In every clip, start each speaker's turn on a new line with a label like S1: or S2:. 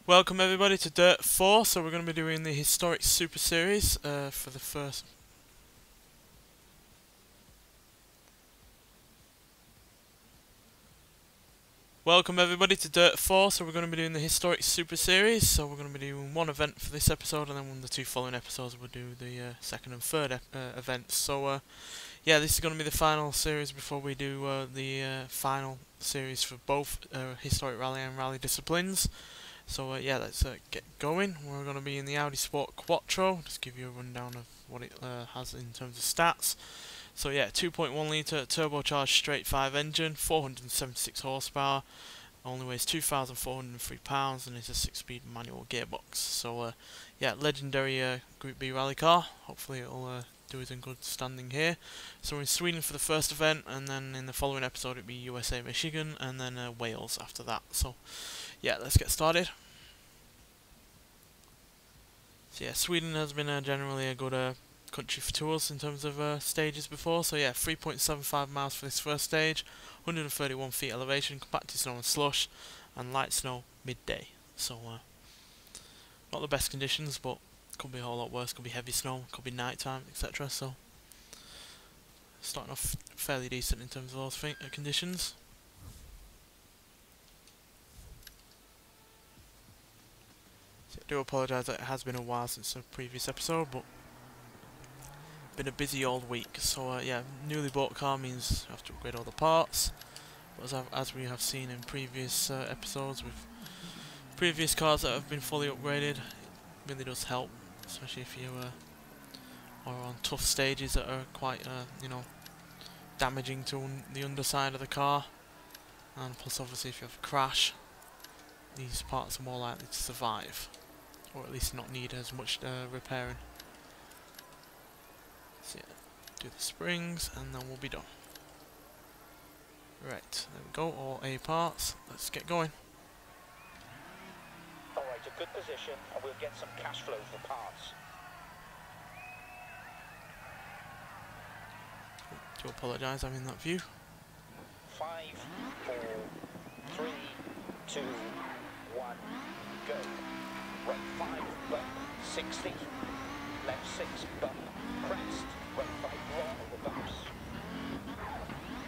S1: Welcome everybody to Dirt 4, so we're going to be doing the Historic Super Series for the first... Welcome everybody to Dirt 4, so we're going to be doing the Historic Super Series, so we're going to be doing one event for this episode, and then on the two following episodes we'll do the second and third events. So yeah, this is going to be the final series before we do the final series for both Historic Rally and Rally disciplines. So yeah, let's get going. We're going to be in the Audi Sport Quattro. Just give you a rundown of what it has in terms of stats. So yeah, 2.1 litre turbocharged straight 5 engine, 476 horsepower, only weighs 2,403 pounds, and it's a 6-speed manual gearbox. So yeah, legendary Group B rally car. Hopefully it'll do it in good standing here. So we're in Sweden for the first event, and then in the following episode it'll be USA, Michigan, and then Wales after that. So yeah, let's get started. So yeah, Sweden has been generally a good country for tours in terms of stages before. So yeah, 3.75 miles for this first stage, 131 feet elevation, compacted snow and slush, and light snow midday. So not the best conditions, but could be a whole lot worse. Could be heavy snow, could be night time, etc. So starting off fairly decent in terms of those conditions. I do apologise that it has been a while since the previous episode, but been a busy old week. So yeah, newly bought car means I have to upgrade all the parts. But as we have seen in previous episodes with previous cars that have been fully upgraded, it really does help, especially if you are on tough stages that are quite you know, damaging to the underside of the car. And plus obviously if you have a crash, these parts are more likely to survive, or at least not need as much repairing. So yeah, do the springs and then we'll be done. Right, there we go, all A parts. Let's get going.
S2: Alright, a good position, and we'll get some cash flow for parts.
S1: Do apologise, I'm in that view.
S2: 5, 4, 3, 2, 1, go. Right 5, bump, 60. Left 6, bump, crest. Right 5, long over bumps.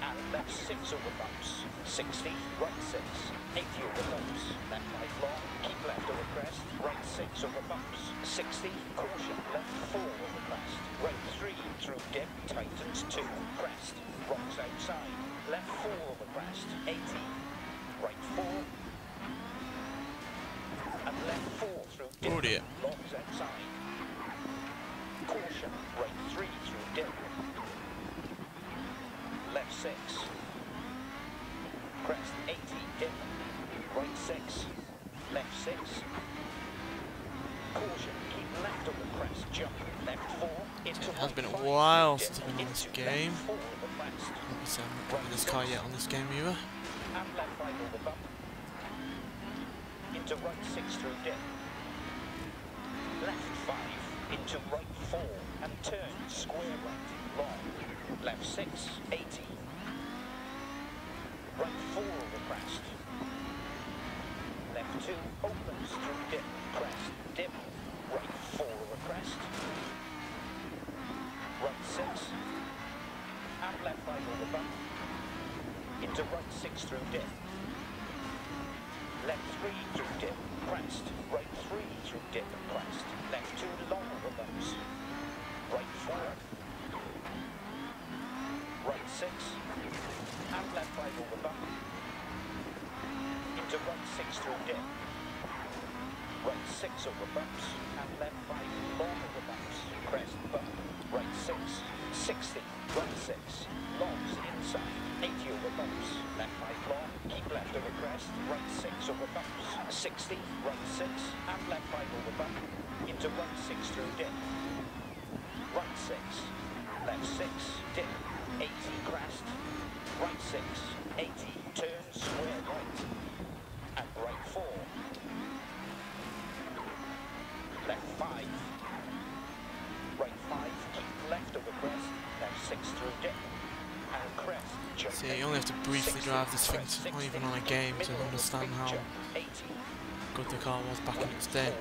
S2: And left 6 over bumps. 60, right 6. 80 over bumps. Left 5, long, keep left over crest. Right 6 over bumps. 60, caution. Left 4 over crest. Right 3 through dip, tightens 2, crest. Rocks outside. Left 4 over crest. 80. Right 4. And left 4 through dip.
S1: Oh dear.
S2: Longs outside. Caution. Right 3 through dip. Left 6. Crest 80 dip. Right 6. Left 6. Caution. Keep left over crest. Jump. Left 4. Into
S1: It has been a
S2: 5,
S1: while
S2: dip,
S1: since I've been on this
S2: into
S1: game.
S2: left 4 over crest.
S1: Obviously I haven't covered this car yet on this game either.
S2: And left 5 over bump. Into right 6 through dip. Left 5 into right 4 and turn square right long. Left 6, 80. Right 4 over crest. Left 2 opens through dip, crest, dip. Right 4 over crest. Right 6 and left 5 over bump. Into right 6 through dip. Left 3 through dip, crest. Right 3 through dip and crest. Left 2 long over bumps. Right 4. Right 6. And left 5 over bump. Into right 6 through dip. Right 6 over bumps. And left 5 long over bumps. Crest bump. Right 6. 60. Right 6. Longs inside. 80 over bumps. Left 5 long. Keep left over crest. Right 6 over bumps. 60. Right 6. And left 5 over bump. Into right 6 through dip. Right 6. Left 6. Dip. 80 crest. Right 6. 80. Turn square right. And right 4. Left 5. Right 5. Keep left over crest. Left 6 through dip. And crest. Jump.
S1: See, you only have to briefly drive this thing, not even on a game, to understand how good the car was back in its day.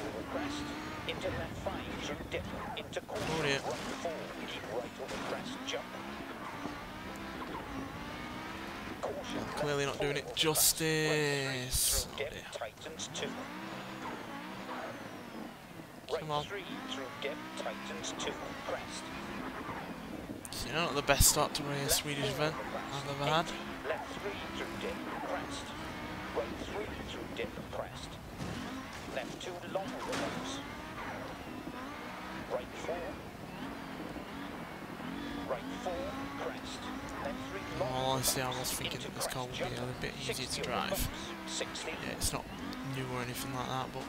S2: Into left 5 through dip, into corner,
S1: Oh dear.
S2: right 4, keep right over crest, jump. Caution,
S1: I'm clearly not doing it justice.
S2: right 3 through dip,
S1: Oh dear.
S2: tightens 2.
S1: Come on.
S2: Right 3 through dip, tightens 2, crest.
S1: So, not the best start to a Swedish event I've ever had.
S2: Left 3 through dip, crest. Right 3 through dip, crest. Left 2 long over bumps. Right 4. Right 4, crest. Left 3 long.
S1: Well, honestly, I was thinking that this car would be a little bit easier to drive.
S2: 60.
S1: Yeah, it's not new or anything like that, but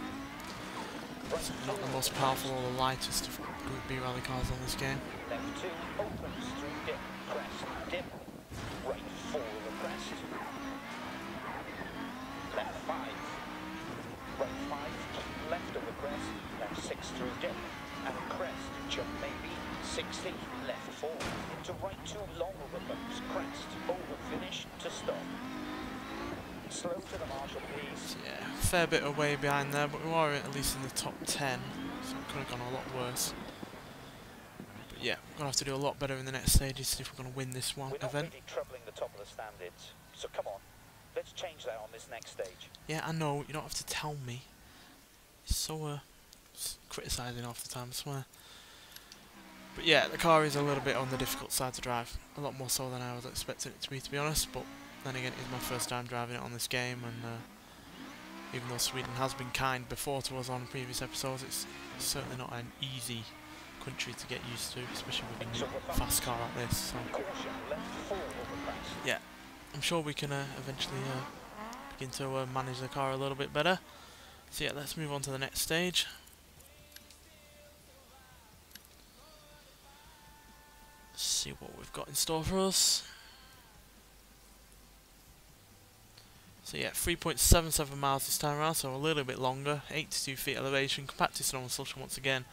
S1: it's not the most powerful or the lightest of Group B rally cars on this game.
S2: Left 2 opens through dip, crest, dip. Right 4 over crest. Left 5. Right 5, keep left over crest. Left 6 through dip. And crest, jump maybe. 60, left 4. Into right 2 long over bumps, crest. Over finish to stop. Slow to the marshal, please.
S1: So, yeah, fair bit away behind there, but we were at least in the top 10, so it could have gone a lot worse. But yeah, we're going to have to do a lot better in the next stages if we're going to win this one
S2: We're not
S1: event.
S2: really troubling the top of the standards, so come on, let's change that on this next stage.
S1: Yeah, I know, you don't have to tell me. It's so criticising half the time, I swear. But yeah, the car is a little bit on the difficult side to drive. A lot more so than I was expecting it to be honest. But then again, it's my first time driving it on this game, and even though Sweden has been kind before to us on previous episodes, it's certainly not an easy country to get used to, especially with a new fast car like this. So
S2: Caution, left 4 over crest.
S1: yeah, I'm sure we can eventually begin to manage the car a little bit better. So yeah, let's move on to the next stage. See what we've got in store for us. So yeah, 3.77 miles this time around, so a little bit longer, 82 feet elevation, compacted snow and slush once again,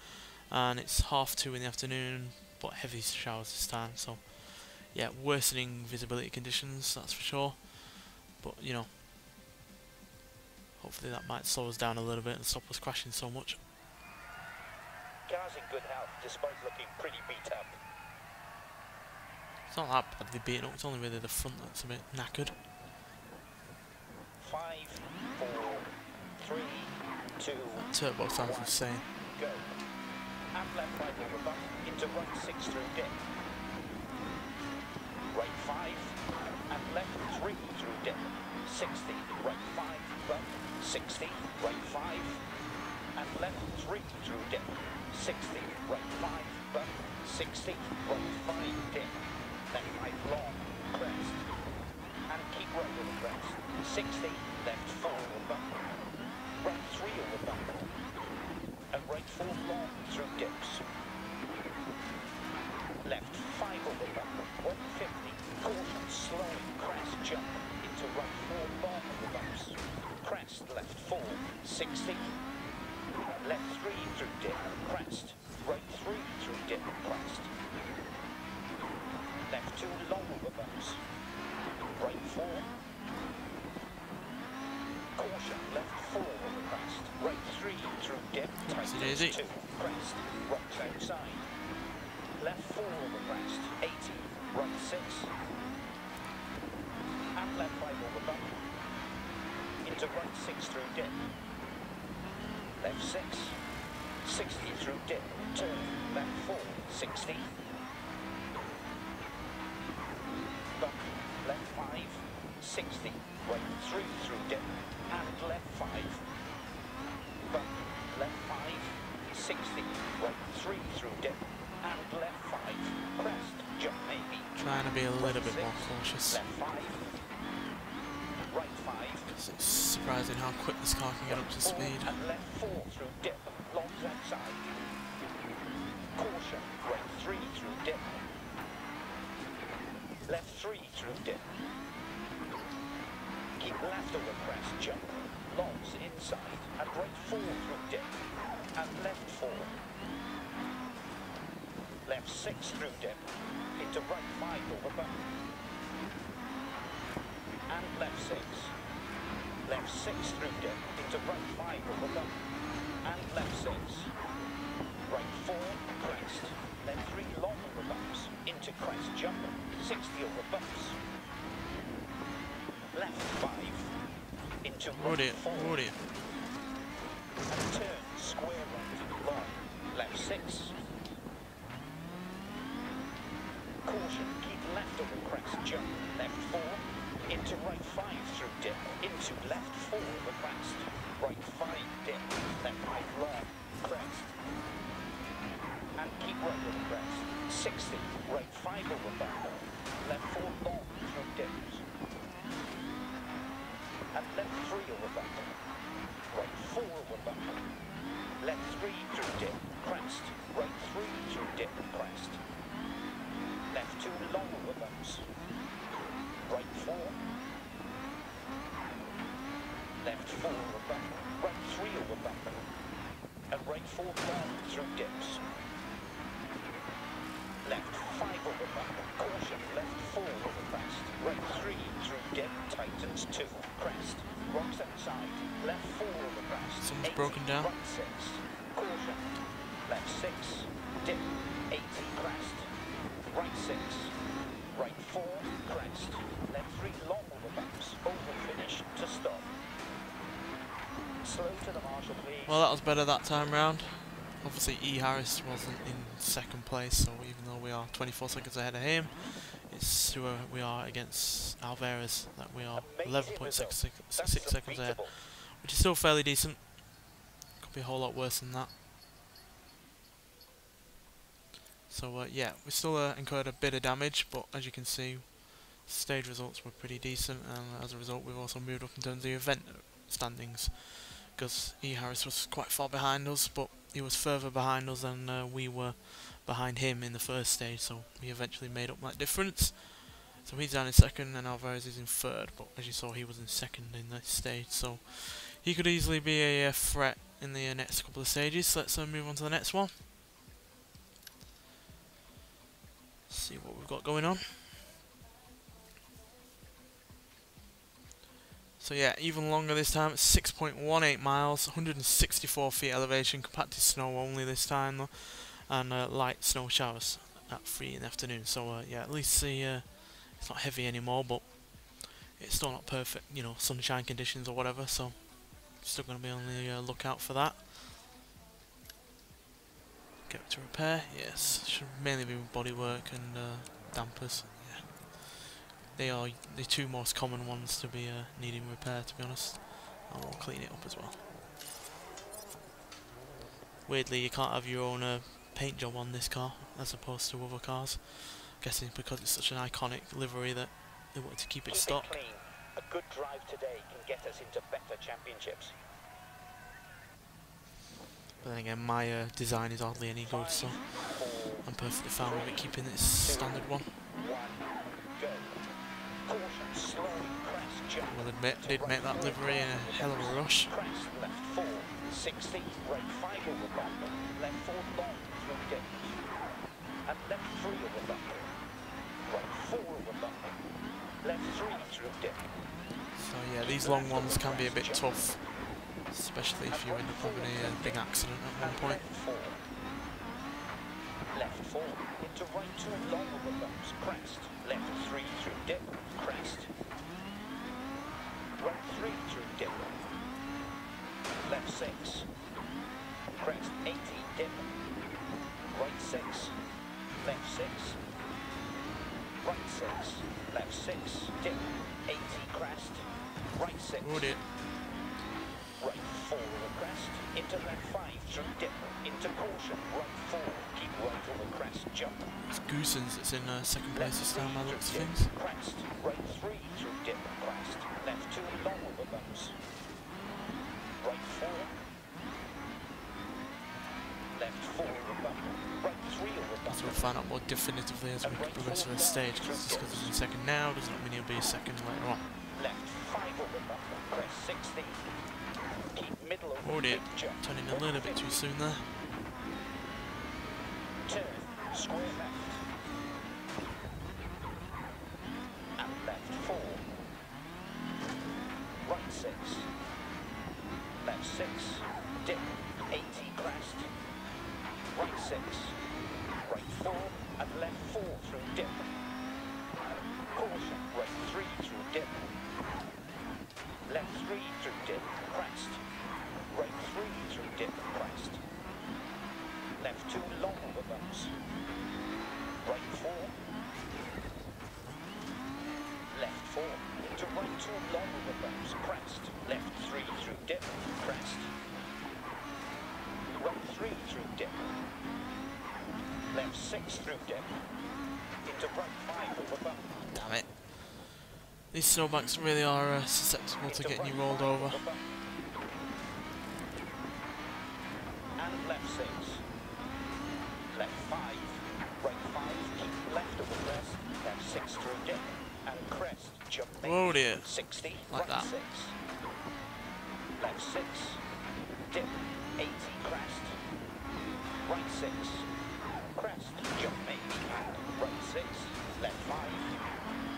S1: and it's 2:30 in the afternoon, but heavy showers this time, so yeah, worsening visibility conditions, that's for sure, but you know, hopefully that might slow us down a little bit and stop us crashing so much.
S2: Car's in good health, despite looking pretty beat up.
S1: It's not that badly beaten up, it's only really the front that's a bit knackered.
S2: 5, 4, 3, 2,
S1: Turbo sounds insane.
S2: go. And left 5 over bump, into right 6 through dip. Right 5, and left 3 through dip. 60, right 5, bump, 60, right 5, and left 3 through dip. 60, right 5, bump, 60, right 5, dip. Left 5 long, crest. And keep right over crest. 60, left 4 over bump. Right 3 over bump. And right 4 long through dips. Left 5 over bump. 150, caution, slowing, crest, jump. Into right 4 long over bumps. Crest, left 4, 60. Left 3 through dip, crest. Right 3 through dip, crest. Left 2 long over bumps. Right 4. Caution, left 4 over crest. Right 3 through dip, tightens 2. Crest, rocks outside. Left 4 over crest, 80. Right 6. And left 5 over bump. Into right 6 through dip. Left 6. 60 through dip. Turn, left 4. 60. Bump, left 5, 60, right 3 through dip, and left 5. Bump, left 5, 60, right 3 through dip, and left 5. Crest, jump maybe.
S1: Trying to be a little bit more cautious.
S2: Left 5, right 5.
S1: It's surprising how quick this car can get up to speed.
S2: And left 4 through dip, longs outside. Caution, right 3 through dip. Left 3 through dip. Keep left over crest, jump. Longs inside. And right 4 through dip. And left 4. Left 6 through dip. Into right 5 over bump. And left 6. left 6 through dip, into right 5 over bump, and left 6. Right 4, crest, left 3 long over bumps, into crest jump, 60 over bumps. Left 5, into right 4. And turn, square right, long, left 6. Caution, keep left over crest, jump, left 4, into right 5 through dip, into left 4 over crest, right 5 dip, left 5 long, crest, and keep right over crest, 60, right 5 over bump, left 4 long through dips, and left 3 over bump, right 4 over bump, left 3 through dip, crest, right 3 through dip, crest, left 2 long over bumps, right 4, left 4 over bump, right 3 over bump, and right 4 long through dips, left 5 over bump, caution, left 4 over crest, right 3 through dip, tightens 2, crest, rocks outside, left 4 over crest,
S1: Someone's
S2: 80,
S1: broken down.
S2: right 6, caution, left 6, dip, 80, crest, right 6, right 4, crest, left 3 long over bumps, over finish to stop. Slow to the marshal, please.
S1: Well, that was better that time round. Obviously, E. Harris wasn't in second place, so even though we are 24 seconds ahead of him, it's who we are against Alvarez that we are 11.66 seconds ahead, which is still fairly decent. Could be a whole lot worse than that. So yeah, we still incurred a bit of damage, but as you can see, stage results were pretty decent, and as a result we've also moved up in terms of the event standings, because E. Harris was quite far behind us, but he was further behind us than we were behind him in the first stage, so we eventually made up that difference. So he's down in second and Alvarez is in third, but as you saw he was in second in this stage, so he could easily be a threat in the next couple of stages. So let's move on to the next one. See what we've got going on. So yeah, even longer this time. It's 6.18 miles, 164 feet elevation, compacted snow only this time though, and light snow showers at 3 in the afternoon. So yeah, at least it's not heavy anymore, but it's still not perfect, you know, sunshine conditions or whatever. So still going to be on the lookout for that. Get it to repair. Yes, should mainly be bodywork and dampers. Yeah. They are the two most common ones to be needing repair, to be honest. And we'll clean it up as well. Weirdly, you can't have your own paint job on this car as opposed to other cars. I'm guessing because it's such an iconic livery that they wanted to keep it stock.
S2: Keep it clean. A good drive today can get us into better championships.
S1: But then again, my design is hardly any good, so I'm perfectly fine with it keeping its standard one. I will admit, I did make that livery in a hell of a rush.
S2: Left 4, 60, right 5 over bump, left 4 long through dip, and left 3 over bump, right 4 over bump, left 3 through dip.
S1: So yeah, these long ones can be a bit tough, especially if you end up having a big accident at one point.
S2: Left 4, into right 2 long over bumps, crest, left 3 through dip, crest, right 3 through dip, left 6, crest 80 dip, right 6, left 6, right 6, left 6, dip, 80 crest, right 6,
S1: Oh dear.
S2: right 4 over crest, into left 5 through dip, into caution, right 4, keep right over crest, jump.
S1: It's Goosens that's in second place this time by the looks of things.
S2: Crest, right 3 through dip, crest, left 2 long over bumps, right 4, left 4 over bump, right 3 over bump.
S1: So we'll find out more definitively as we progress through the stage, because just because he's in second now doesn't mean he'll be a second later on.
S2: Left 5 over bump, crest 60, keep middle over
S1: Oh dear,
S2: jump.
S1: turning a little bit too soon there.
S2: Turn, square left, and left 4, right 6, dip, 80 crest, right 6, right 4 and left 4 through dip, caution, right 3 through dip, left 3 through dip, crest, right 3 through dip, crest, left 2 long over bumps, right 4, left 4, into right 2 long over bumps, crest, left 3 through dip, crest, right 3 through dip, left 6 through dip, into right 5 over bump.
S1: Damn it. These snowbanks really are susceptible to getting you rolled over.
S2: And left 6, left 5, right 5, keep left over crest, left 6 through dip, and crest, jump maybe,
S1: Whoa dear.
S2: 60,
S1: Like
S2: right
S1: that.
S2: 6, left 6, dip, 80 crest, right 6, crest, jump maybe, right 6, left 5,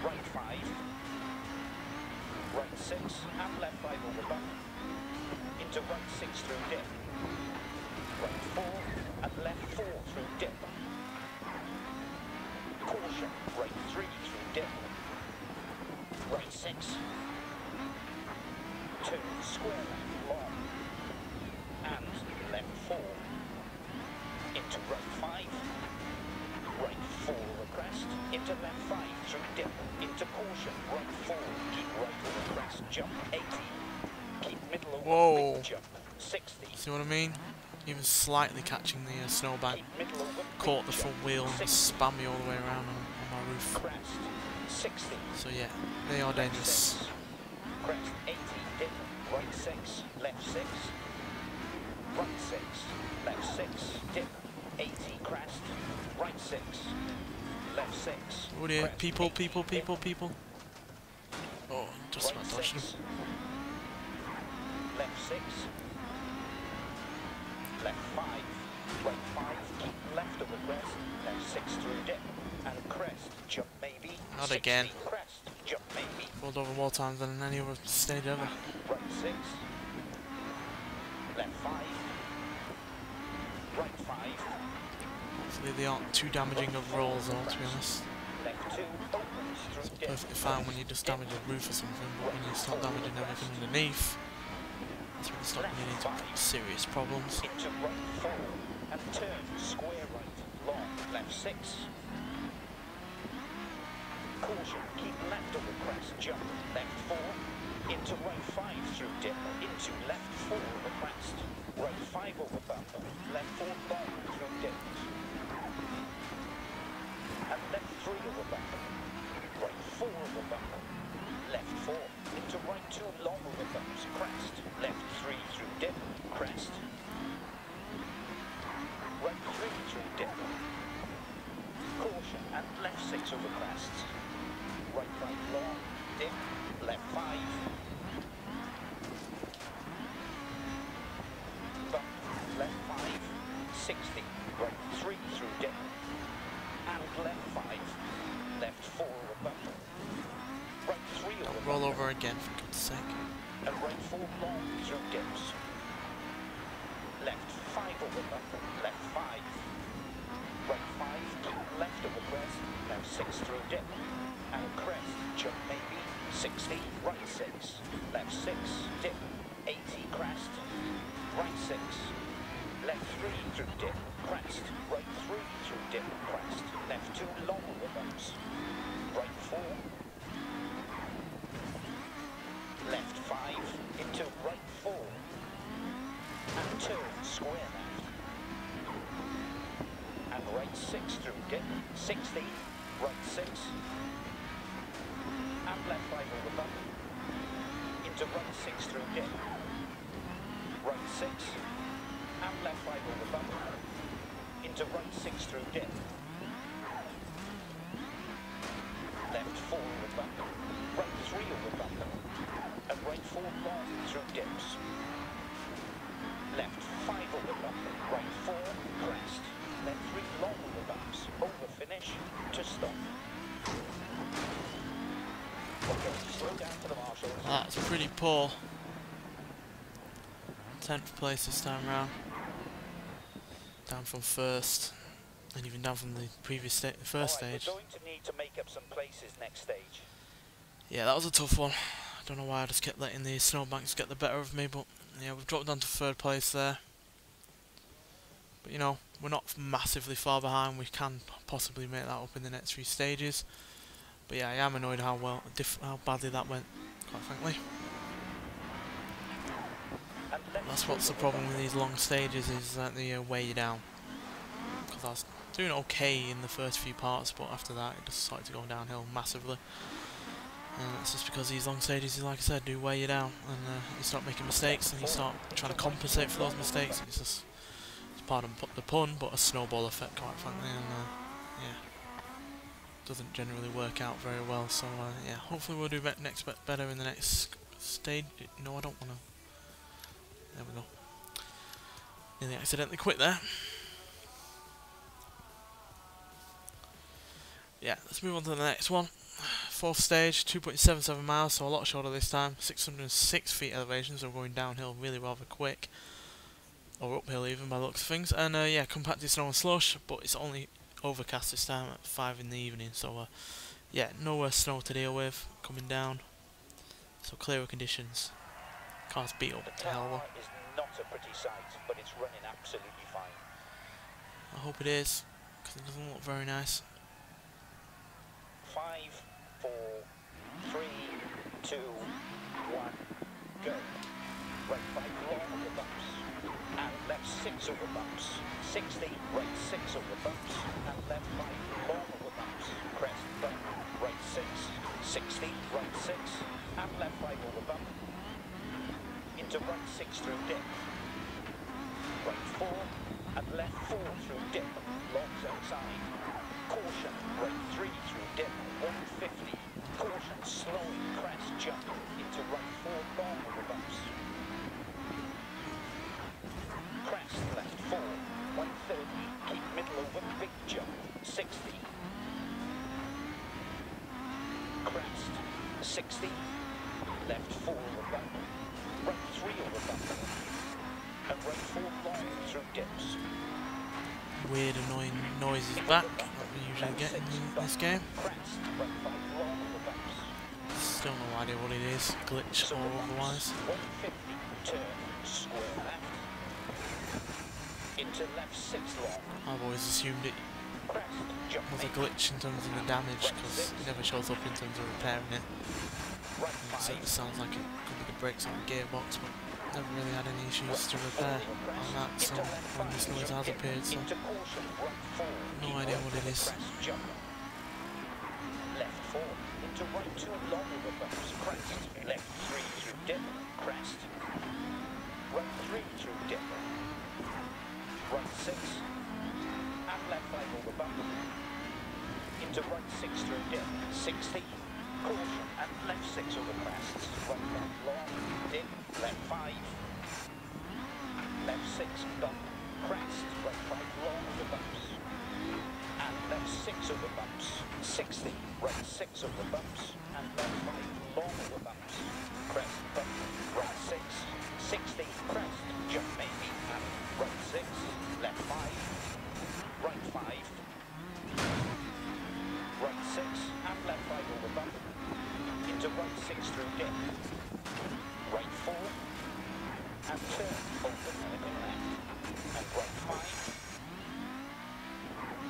S2: right 5, right 6, and left 5 over bump, into right 6 through dip, right 4, and left 4 through dip, caution, right 3 through dip, right 6, 2, square left, long, and left 4, into right 5, right 4 over crest, into left 5 through dip, into caution, right 4, keep right over crest, jump 80, keep middle over
S1: Whoa.
S2: big jump, 60,
S1: See what I mean? Even slightly catching the snowbank.
S2: keep middle over big
S1: Caught the
S2: jump,
S1: front wheel and
S2: 60,
S1: spun me all the way around on my roof.
S2: crest, 60,
S1: So yeah, they are dangerous.
S2: crest 80, dip, right 6, left 6, right 6, left 6, dip, 80 crest, right 6, left 6.
S1: Oh dear,
S2: crest,
S1: people,
S2: 80,
S1: people,
S2: dip,
S1: people, people. Oh, just
S2: right
S1: about dodged him.
S2: 6, left 6, left 5, right 5, keep left over crest, left 6 through dip, and crest, jump maybe,
S1: Not
S2: 60,
S1: again.
S2: crest, jump maybe,
S1: Rolled over more times than any other stage ever.
S2: right 6, left 5, right 5,
S1: Hopefully they aren't too damaging of rolls though, to be honest.
S2: left 2, opens through dip,
S1: Perfectly fine when you just damage a roof or something, but when you start damaging everything underneath, that's when you start getting into serious problems.
S2: into right 4, and turn, square right, long, left 6, caution, keep left over crest, jump, left 4, into right 5 through dip, into left 4 over crest, right 5 over bump, left 4 long through dip, and left 3 over bump, right 4 over bump, left 4, into right 2 long over bumps, crest, left 3 through dip, crest, right 3 through dip, caution, and left 6 over crests, right 5 long, dip, left 5, bump, left 5, 60, right 3 through dip, and left 5, left 4 over bump, right 3 over
S1: Don't roll
S2: bump,
S1: over again, for God's sake.
S2: and right 4 long through dips, left 5 over bump, left 5, right 5, keep left over crest, left 6 through dip, and crest, jump maybe, 60, right 6, left 6, dip, 80 crest, right 6, left 3 through dip, crest, right 3 through dip, crest, left 2 long over bumps, right 4, left 5, into right 4, and turn, square left, and right 6 through dip, 60, right 6, and left 5 over bump, into right 6 through dip, right 6, and left 5 over bump, into right 6 through dip, left 4 over bump, right 3 over bump, and right 4 long through dips, left 5 over bump, right 4, crest, left 3 long over bumps, over finish, to stop. Okay, slow down for the marshals.
S1: That's pretty poor. 10th place this time round. Down from first, and even down from the previous first stage.
S2: We're going to need to make up some places next stage.
S1: Yeah, that was a tough one. I don't know why I just kept letting the snowbanks get the better of me, but yeah, we've dropped down to 3rd place there. But you know, we're not massively far behind. We can possibly make that up in the next few stages. But yeah, I am annoyed how badly that went, quite frankly. That's what's the problem with these long stages, is that they weigh you down. Because I was doing okay in the first few parts, but after that it just started to go downhill massively. And that's just because these long stages, like I said, do weigh you down, and you start making mistakes, and you start trying to compensate for those mistakes. It's just, pardon the pun, but a snowball effect, quite frankly, and yeah, doesn't generally work out very well. So yeah, hopefully we'll do better in the next stage. No, I don't want to. There we go. Nearly accidentally quit there. Yeah, let's move on to the next one. 4th stage, 2.77 miles, so a lot shorter this time. 606 feet elevation, so we're going downhill really rather quick. Or uphill even, by the looks of things. And yeah, compacted snow and slush, but it's only overcast this time at 5 in the evening. So yeah, no snow to deal with coming down. So clearer conditions. Car's beat up to hell.
S2: The car is not a pretty sight, but it's running absolutely fine.
S1: I hope it is, because it doesn't look very nice.
S2: 5, 4, 3, 2, 1, go. Right 5 long over bumps, and left 6 over bumps. 60, right 6 over bumps, and left 5 long over bumps. Crest bump, right 6, 60, right 6, and left 5 over bump. Into right 6 through dip. Right 4, and left 4 through dip. Longs outside. Caution, right 3 through dip, 150. Caution, slowing, crest, jump. Into right 4, long over bumps. Crest, left 4, 130. Keep middle over, big jump, 60. Crest, 60. Left 4 over bump. Right 3 over bump. And right 4 long through dips.
S1: Weird annoying noises back that we usually get in this game. Still no idea what it is, glitch or otherwise.
S2: 150, turn, square left. Into left 6 long.
S1: I've always assumed it was a glitch in terms of the damage, because it never shows up in terms of repairing it. It certainly sounds like it could be the brakes on the gearbox, but never really had any issues to repair on that, so when this noise has appeared, so no idea what it is.
S2: Left 4, into right 2 long over bumps, crest. Left 3 through dip, crest. Right 3 through dip. Right 6, and left 5 over bump. Into right 6 through dip, 60. Caution, and left 6 over crests. Right 5 long, dip, left 5. Left 6 bump, crest. Right 5 long over bumps. And left 6 over bumps, 60. Right 6 over bumps, and left 5 long over bumps. Crest bump, right 6, 60. Crest, jump maybe, and right 6, left 5. Right 5. Right 6, and left 5 over bump. Into right 6 through dip. Right 4, and turn, open and go left. And right 5.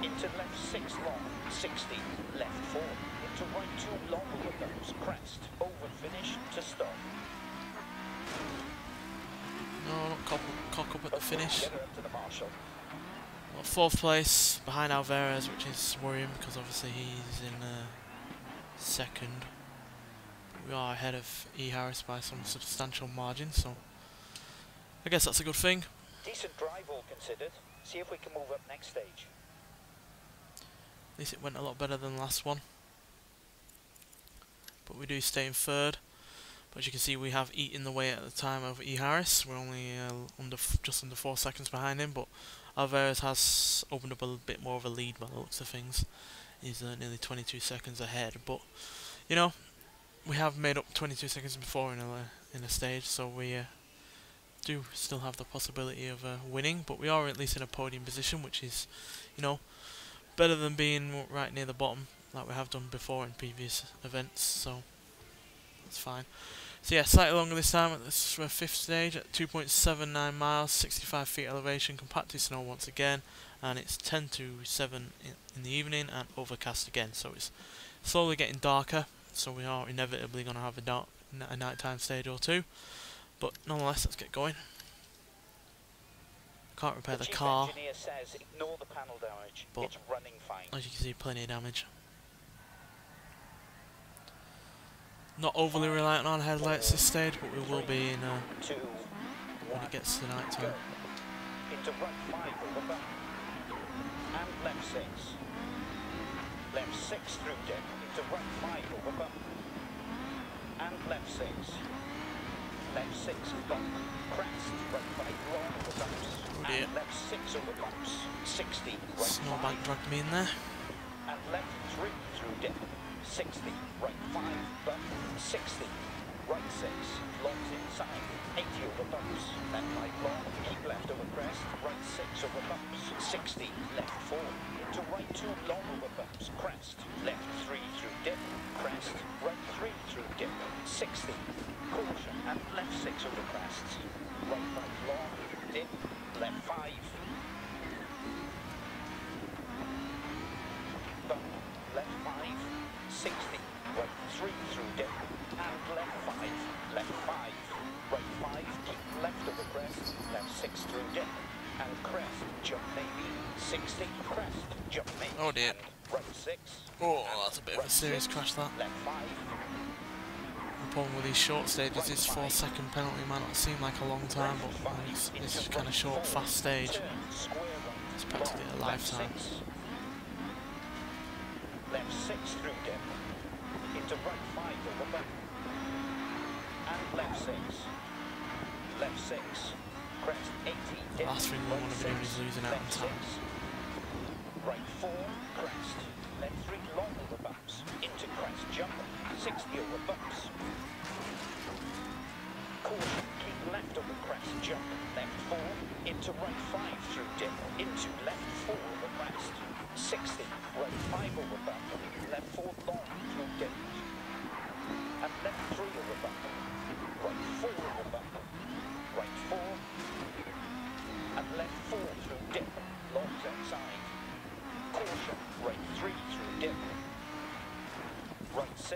S2: Into left 6 long, 60, left 4. Into right 2 long over bumps, crest. Over finish to stop.
S1: No, not cock up at the finish.
S2: Get her up to the marshal.
S1: Well, 4th place behind Alvarez, which is worrying because obviously he's in 2nd. We are ahead of E. Harris by some substantial margin, so I guess that's a good thing.
S2: Decent drive all considered. See if we can move up next stage.
S1: At least it went a lot better than the last one. But we do stay in 3rd. But as you can see, we have eaten the way at the time of E. Harris. We're only just under 4 seconds behind him, but Alvarez has opened up a bit more of a lead by the looks of things. He's nearly 22 seconds ahead, but you know, we have made up 22 seconds before in a stage, so we do still have the possibility of winning, but we are at least in a podium position, which is, you know, better than being right near the bottom like we have done before in previous events, so that's fine. So yeah, slightly longer this time at this fifth stage at 2.79 miles, 65 feet elevation, compacted snow once again, and it's 10 to 7 in the evening and overcast again, so it's slowly getting darker, so we are inevitably going to have a nighttime stage or two, but nonetheless, let's get going. Can't repair the car,
S2: engineer says ignore the panel damage.
S1: but
S2: it's running fine.
S1: as you can see, plenty of damage. Not overly reliant on headlights this stage, but we will be in when it gets to night time.
S2: Into right 5 over bump. And left 6. Left 6 through dip. Into right 5 over bump. And left 6. Left 6 bump. Crest. Right 5 long over bumps.
S1: Oh dear.
S2: And left 6 over bumps. 60. Right
S1: Snowbank
S2: 5.
S1: dragged me in there.
S2: And left 3 through dip. 60, right 5, bump, 60, right 6, longs inside, 80 over bumps, left 5 long, keep left over crest, right 6 over bumps, 60, left 4, into right 2 long over bumps, crest, left 3 through dip, crest, right 3 through dip, 60, caution, and left 6 over crest, right 5 long, dip, left 5, bump, left 5, 60, right 3 through dip, and left 5, right 5, keep left of the crest, left 6 through dip, and crest, jump maybe, 60, crest, jump maybe,
S1: Oh dear.
S2: and right 6,
S1: Oh, that's a bit of a serious crash, that.
S2: left 5,
S1: The problem with these short stages is 4-second penalty might not seem like a long time, but it's kind of short, fast stage.
S2: turn, square right,
S1: It's practically a
S2: long,
S1: lifetime.
S2: left 6 through dip, into right 5 over bump, and left 6, left 6, crest 80, dip,
S1: Last thing we
S2: right
S1: want to be doing
S2: 6,
S1: is losing out on
S2: left
S1: time.
S2: 6, right 4, crest, left 3 long over bumps, into crest jump, 60 over bumps, caution, keep left over crest jump, left 4, into right 5 through dip, into left 4 over crest, 60, right 5 over bump, left 4 long through dip, and left 3 over bump, right 4 over bump, right 4, and left 4 through dip, longs outside, caution, right 3 through dip, right 6,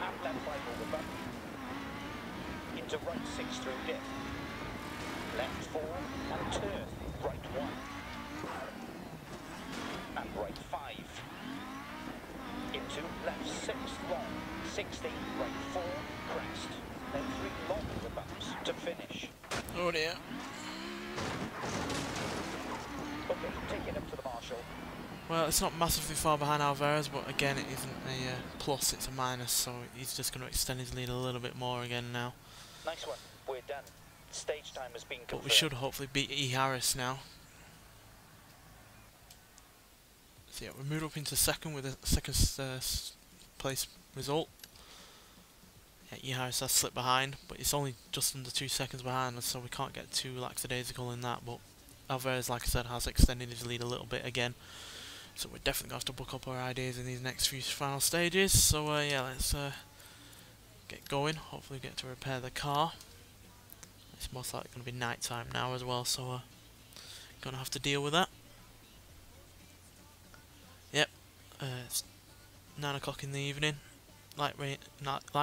S2: and left 5 over bump, into right 6 through dip, left 4, and turn, right 1, and right 5, into left 6 long, 60, right 4, crest, then 3 long over bumps to finish.
S1: Oh dear.
S2: Okay, take it up to the marshal.
S1: Well, it's not massively far behind Alvarez, but again, it isn't a plus, it's a minus, so he's just going to extend his lead a little bit more again now.
S2: Nice one, we're done. Stage time has been confirmed.
S1: But we should hopefully beat E. Harris now. So yeah, we moved up into second with a second place result. Yeah, E. Harris has slipped behind, but it's only just under 2 seconds behind us, so we can't get too lackadaisical in that. But Alvarez, like I said, has extended his lead a little bit again. So we're definitely going to have to book up our ideas in these next few final stages. So yeah, let's get going. Hopefully get to repair the car. It's most likely going to be night time now as well, so going to have to deal with that. Yep, it's 9 o'clock in the evening. Light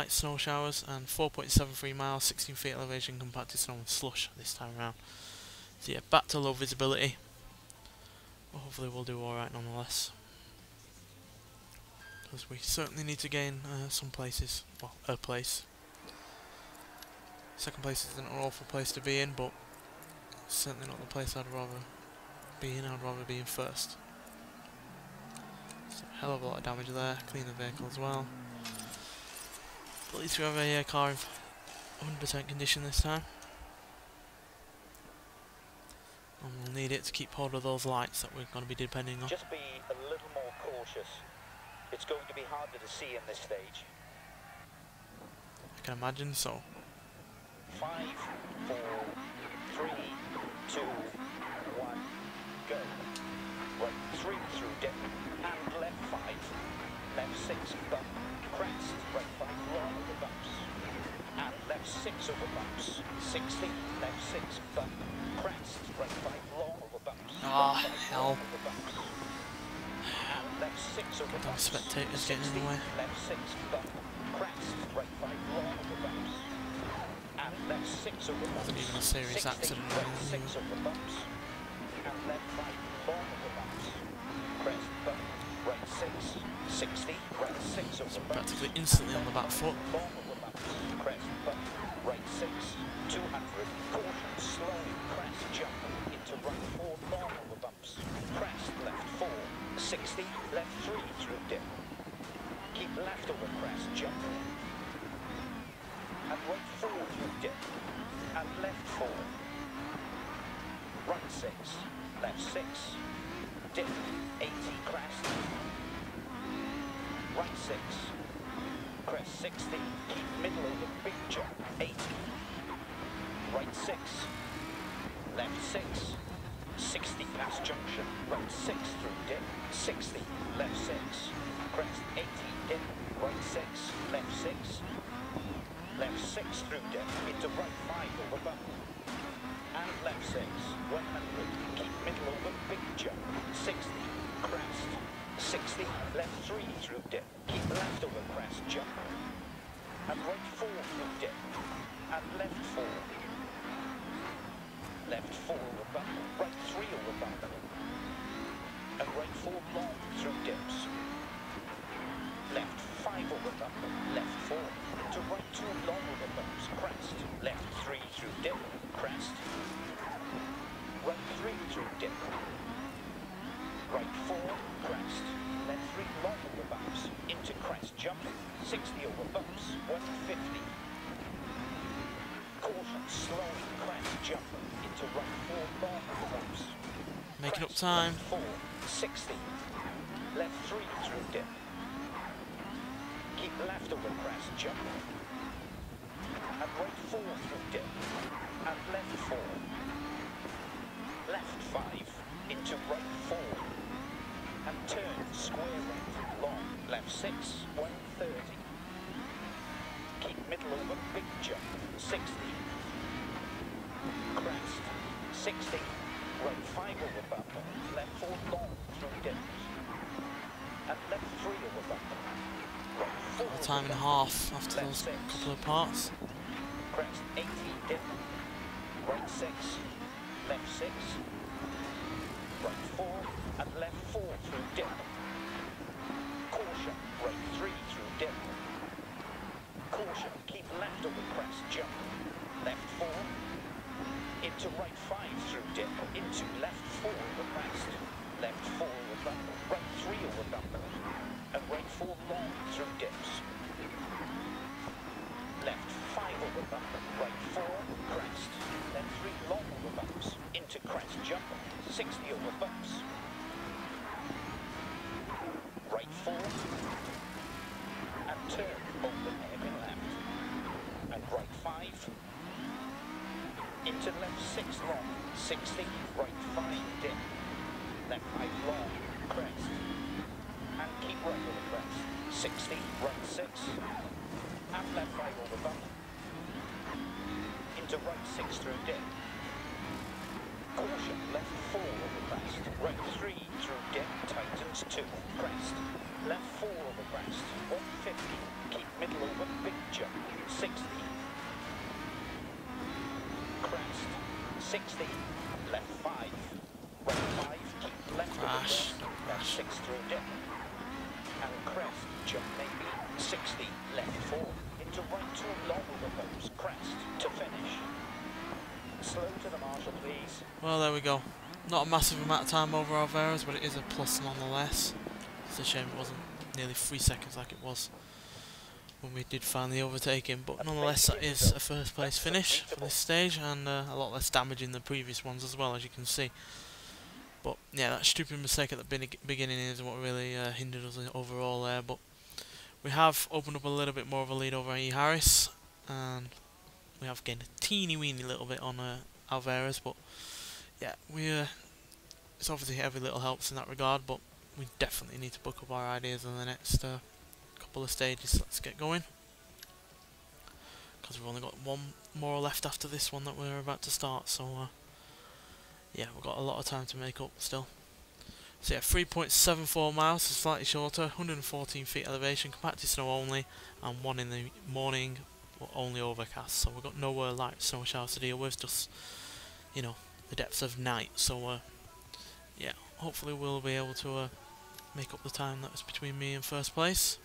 S1: snow showers and 4.73 miles, 16 feet elevation, compacted snow and slush this time around. So yeah, back to low visibility. But hopefully we'll do alright nonetheless. Because we certainly need to gain some places, well, a place. Second place isn't an awful place to be in, but it's certainly not the place I'd rather be in. I'd rather be in first. So a hell of a lot of damage there. Clean the vehicle as well. At least we have a car in 100% condition this time. And we'll need it to keep hold of those lights that we're going to be depending on.
S2: Just be a little more cautious. It's going to be harder to see in this stage.
S1: I can imagine so.
S2: 5, 4, 3, 2, 1, go. Right 3 through dip, and left 5. Left 6, bump, crest, right 5, long over bumps. And left 6 over bumps. 60, left 6, bump, crest, right 5, long over bumps.
S1: Ah,
S2: Right 5,
S1: hell.
S2: long over bumps. And left 6 over
S1: Damn
S2: bumps.
S1: spectators getting in the way.
S2: Left 6, bump, crest, right 5, long over bumps. And left 6 over bumps.
S1: Wasn't even a serious
S2: 60,
S1: accident or
S2: right
S1: anything.
S2: 6 over bumps. And left 5, long over bumps. Crest, bump, right 6, 60, right 6 over bumps.
S1: Practically instantly on the back foot.
S2: Long over bumps. Crest, bump, right 6, 200. Caution, slowly, crest, jump into right 4, long over bumps. Crest, left 4, 60, left 3 through dip. Keep left over crest, jump. And right 4 through dip. And left 4. Right 6, left 6, dip, 80, crest. Right 6, crest 60, keep middle over big jump, 80. Right 6, left 6, 60 past junction, right 6 through dip, 60, left 6, crest 80, dip, right 6, left 6, left 6 through dip, into right 5 over bump, and left 6, 100, keep middle over big jump, 60, crest, 60, left 3 through dip, keep left over crest, jump, and right 4 through dip, and left 4, left 4 over bump, right 3 over bump, and right 4 long through dips, left 5 over bump, left 4, to right 2 long over bumps, crest, left 3 through dip, crest, right 3 through dip, right 4, crest, left 3 long over bumps, into crest, jump, 60 over bumps, 150. Caution, slowing, crest, jump, into right 4 long over bumps.
S1: Making up
S2: Crest,
S1: time.
S2: Left 4, 60, left 3 through dip. Keep left over crest, jump, and right 4 through dip, and left 4. Left 5, into right 4, and turn, square right, long, left 6, 130. Keep middle over big jump, 60. Crest, 60, right 5 over bumper, left 4 long through dips, and left 3 over bumper, right 4 over
S1: Time and a
S2: bumper,
S1: half after
S2: left
S1: those
S2: 6,
S1: couple of parts.
S2: crest 80, dip, right 6, left 6, right 4, and left 4 through dip. Caution, right 3 through dip. Caution, keep left over crest, jump, left 4, into right 5 through dip, into left 4 over crest, left 4 over bumper, right 3 over bumper, and right 4 long through dips. Left 5 over bumper, right 4, crest, then 3 long over bumps, into crest, jump, 60 over bumps. Right 4, and turn, open hairpin left, and right 5, into left 6 long, 60, right 5 dip, left 5 long, crest, and keep right over crest, 60, right 6, and left 5 over bump, into right 6 through dip. Caution, left 4 over crest, right 3 through dip, tightens 2, crest, left 4 over crest, 150, keep middle over big jump, 60, crest, 60, left 5, right 5, keep left over crest, left 6 through dip, and crest, jump maybe, 60, left 4, into right 2 long over bumps, crest, to finish. Slow to the marshal, please.
S1: Well, there we go. Not a massive amount of time over Alvarez, but it is a plus nonetheless. It's a shame it wasn't nearly 3 seconds like it was when we did finally overtake him, but nonetheless that is a first place finish for this stage, and a lot less damage in the previous ones as well, as you can see. But yeah, that stupid mistake at the beginning is what really hindered us overall there, but we have opened up a little bit more of a lead over E. Harris, and we have gained a teeny weeny little bit on Alvarez, but yeah, it's obviously every little helps in that regard, but we definitely need to book up our ideas in the next couple of stages. Let's get going, because we've only got one more left after this one that we're about to start, so yeah, we've got a lot of time to make up still. So yeah, 3.74 miles, is slightly shorter, 114 feet elevation, compacted snow only, and 1 in the morning, but only overcast. So we've got no light snow showers to deal with, just, you know, the depths of night. So yeah, hopefully we'll be able to make up the time that was between me and first place.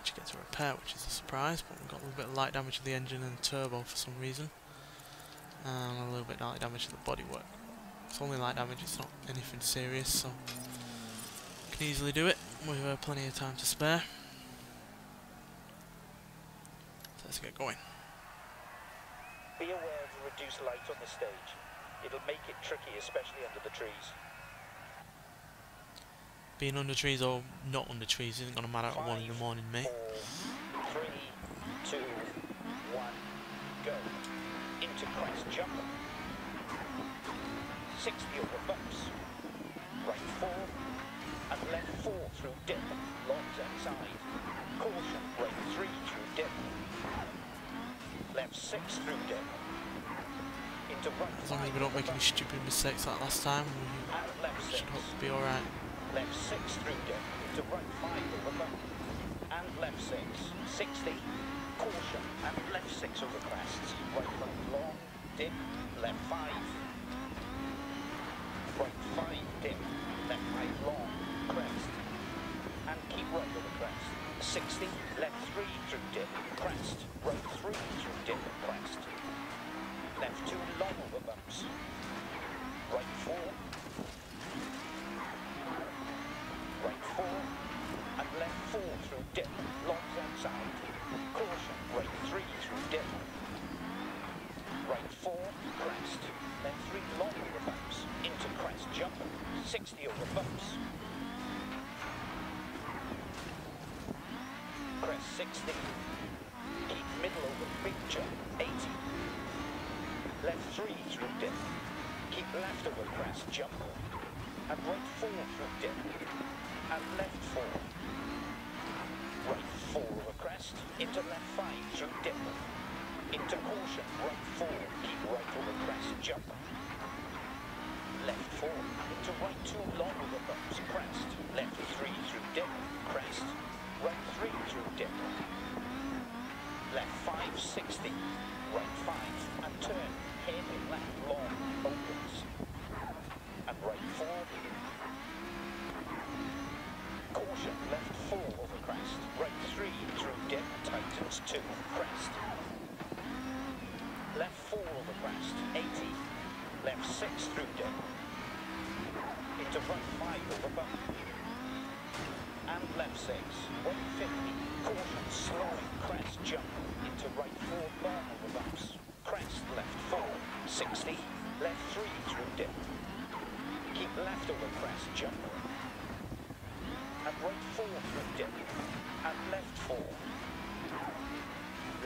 S1: Which get to repair, which is a surprise, but we've got a little bit of light damage to the engine and turbo for some reason, and a little bit of light damage to the bodywork. It's only light damage, it's not anything serious, so we can easily do it with plenty of time to spare. So let's get going.
S2: Be aware of the reduced light on the stage. It'll make it tricky, especially under the trees.
S1: Being under trees or not under trees isn't going to matter at 1 in the morning, mate.
S2: 4, 3, 2, 1, go. Into crest jump. 60 over bumps. Right 4 and left 4 through dip. Longs outside. Caution, right 3 through dip. Left 6 through dip. Into right 5.
S1: As long as we don't make any stupid mistakes like last time, we should hope to be alright.
S2: Left 6 through dip. Into right 5 over bump. And left 6. 60. Caution and left 6 over crests. Right 5 long. Dip. Left 5. Right 5 dip, left 5 long, crest, and keep right over crest. 60, left 3 through dip, crest, right 3 through dip, crest. Left 2 long over bumps. Right 4. Right 4, and left 4 through dip, longs outside. Caution, right 3 through dip. Right 4, crest, left 3 long over bumps. Into crest jump, 60 over bumps. Crest 60. Keep middle over big jump, 80. Left 3 through dip. Keep left over crest jump. And right 4 through dip. And left 4. Right 4 over crest. Into left 5 through dip. Into caution, right 4. Keep right over crest jump. Left 4, into right 2 long over bumps, crest, left 3 through dip, crest, right 3 through dip, left 5, 60, right 5, and turn, hairpin left, long, opens, and right 4, caution, left 4 over crest, right 3 through dip, tightens 2, crest, left 4 over crest, 80, left 6 through dip, into right 5 over bump, and left 6, 150, caution, slowing, crest, jump, into right 4, long over bumps, crest, left 4, 60, left 3 through dip, keep left over crest, jump, and right 4 through dip, and left 4,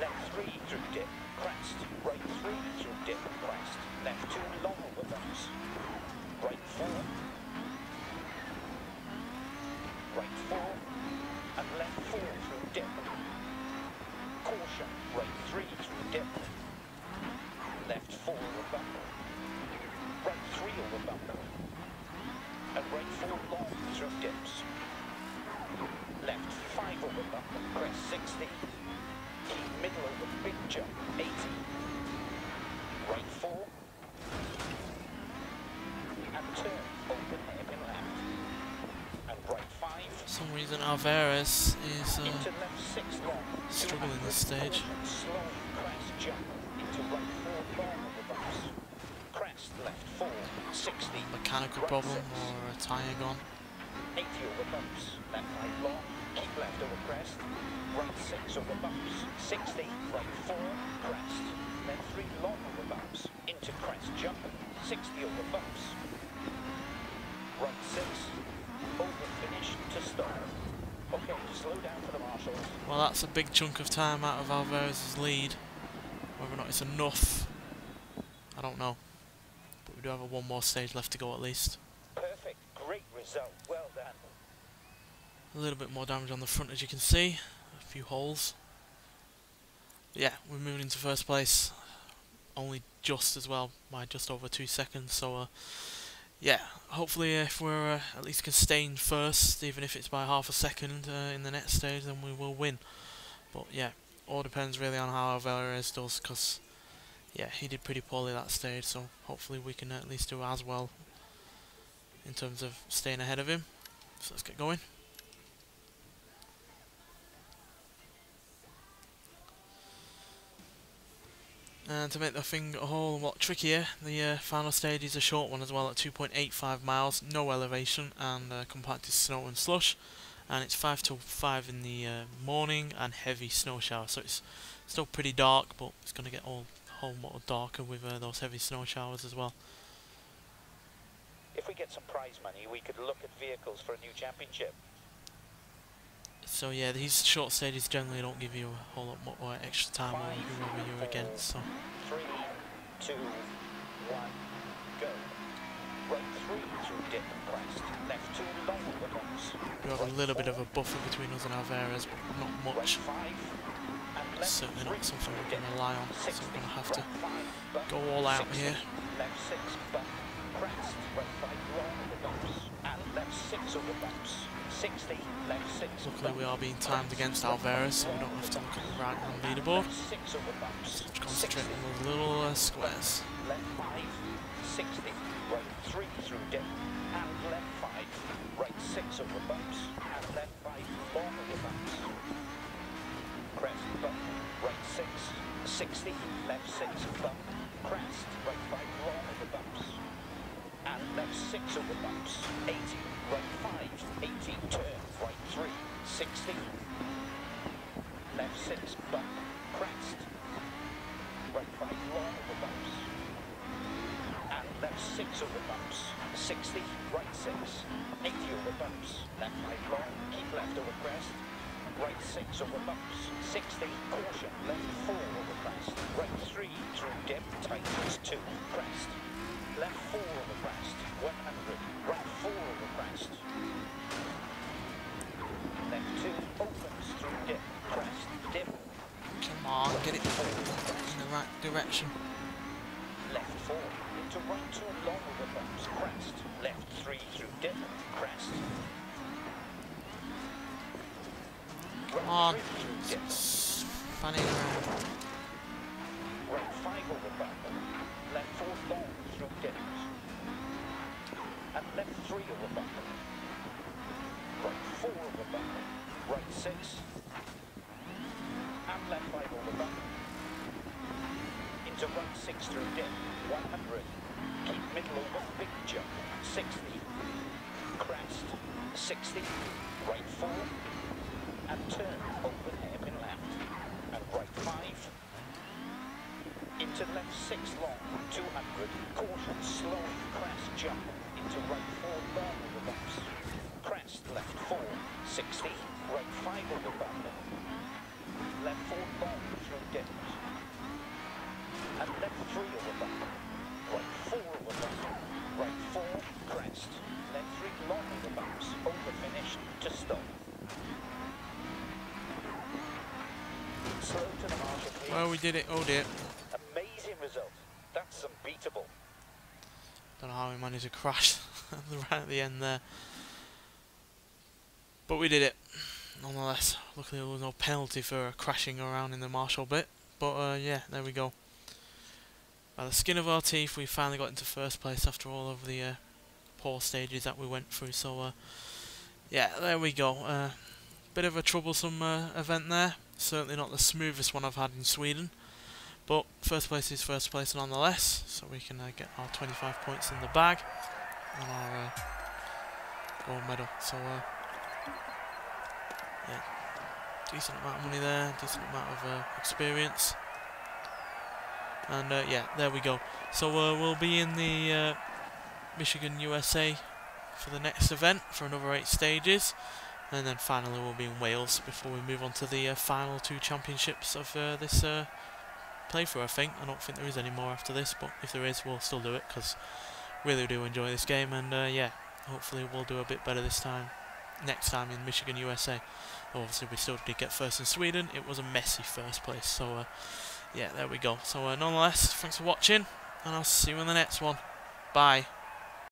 S2: left 3 through dip, crest, right 3 through dip, crest, left 2 long over bumps, right 4, right 4, and left 4 through dip, caution, right 3 through dip, left 4 over bump, right 3 over bump, and right 4 long through dips, left 5 over bump, crest 60, keep middle over big jump, 80, right 4, and turn, open hairpin left, and right 5.
S1: For some reason Alvarez is
S2: Into left 6 long,
S1: struggling this stage.
S2: Slow crest jump, into right 4 long over bumps, crest left 4, 60,
S1: Mechanical
S2: right
S1: problem
S2: 6,
S1: or a tyre gone.
S2: 80 over bumps, left 5 long, keep left over crest, right 6 over bumps, 60, right 4, crest, left 3 long over bumps, into crest jump, 60 over bumps, right 6, over finish to stop. Okay, slow down for the marshals.
S1: Well, that's a big chunk of time out of Alvarez's lead. Whether or not it's enough, I don't know. But we do have one more stage left to go at least.
S2: Perfect, great result, well done.
S1: A little bit more damage on the front, as you can see. A few holes. But yeah, we're moving into first place. Only just as well, by just over 2 seconds. So yeah, hopefully if we're at least can stay in first, even if it's by half a second in the next stage, then we will win. But yeah, all depends really on how Alvarez does, because yeah, he did pretty poorly that stage. So hopefully we can at least do as well in terms of staying ahead of him. So let's get going. And to make the thing a whole lot trickier, the final stage is a short one as well at 2.85 miles, no elevation, and compacted snow and slush. And it's 5 till 5 in the morning and heavy snow shower, so it's still pretty dark, but it's going to get a whole lot darker with those heavy snow showers as well.
S2: If we get some prize money, we could look at vehicles for a new championship.
S1: So yeah, these short stages generally don't give you a whole lot more extra time over whoever you're against. So
S2: 3, 2, 1, go. Right 3 through dip and crest. Left 2 long with the bumps.
S1: we have a little bit of a buffer between us and Alvarez, but not
S2: Right
S1: much.
S2: 5 and left
S1: Certainly
S2: 3
S1: not something
S2: through
S1: we
S2: dip.
S1: can rely on, so
S2: 60,
S1: we're going to have to
S2: right 5 bump,
S1: go all out
S2: 60,
S1: here.
S2: Left 6 bump, crest. Right 5 long with the bumps. And left 6 over bumps. 60, left 6.
S1: Luckily we are being timed against Alvarez, so we don't have to look at the right hand leaderboard.
S2: Left 6 over bumps.
S1: Just concentrate on those little squares.
S2: Left 5, 60, right 3 through dip, and left 5, right 6 over bumps, and left 5 long over bumps. Crest bump, right 6, 60, left 6 bump, crest, right 5 long over bumps, and left 6 over bumps, 80, right 5, 80, turn, right 3, 60, left 6 bump, crest, right 5 long over bumps, and left 6 over bumps, 60, right 6, 80 over bumps, left 5 long, keep left over crest, right 6 over bumps, 60, caution, left 4 over crest, right 3 through dip, tightens 2, crest, left 4 over crest, 100, right 4 over crest, left 2 opens through dip, crest, dip,
S1: Come on, get it in the right direction.
S2: left 4 into right 2 long over bumps, crest, left 3 through dip, crest,
S1: Come on.
S2: right 3 through dip,
S1: Fanning around.
S2: right 5 over bump, left 4 long through dip, and left 3 over bump, right 4 over bump, right 6, and left 5 over bump, into right 6 through dip, 100, keep middle over, big jump, 60, crest, 60, right 4, and turn, open hairpin left, and right 5, into left 6 long, 200, caution, slowing, crest, jump, into right 4 long over bumps, crest, left 4, 60, right 5 over bump, left 4 long through dip, and left 3 over bump, right 4 over bump, right 4, crest, left 3 long over bumps, over finish to stop. Slow to the marshal, please.
S1: Well, we did it. Oh dear.
S2: Amazing result. That's unbeatable.
S1: Don't know how we managed to crash right at the end there. But we did it. Nonetheless, luckily there was no penalty for crashing around in the marshal bit. But yeah, there we go. By the skin of our teeth, we finally got into first place after all of the poor stages that we went through. So yeah, there we go. Bit of a troublesome event there. Certainly not the smoothest one I've had in Sweden. But first place is first place nonetheless. So we can get our 25 points in the bag and our gold medal. So yeah, decent amount of money there, decent amount of experience. And yeah, there we go. So we'll be in the Michigan, USA for the next event for another 8 stages. and then finally we'll be in Wales before we move on to the final 2 championships of this playthrough. I don't think there is any more after this, but if there is, we'll still do it because really do enjoy this game, and yeah, hopefully we'll do a bit better this time. Next time in Michigan, USA. Obviously we still did get first in Sweden. It was a messy first place, so yeah, there we go. So nonetheless, thanks for watching, and I'll see you in the next one. Bye.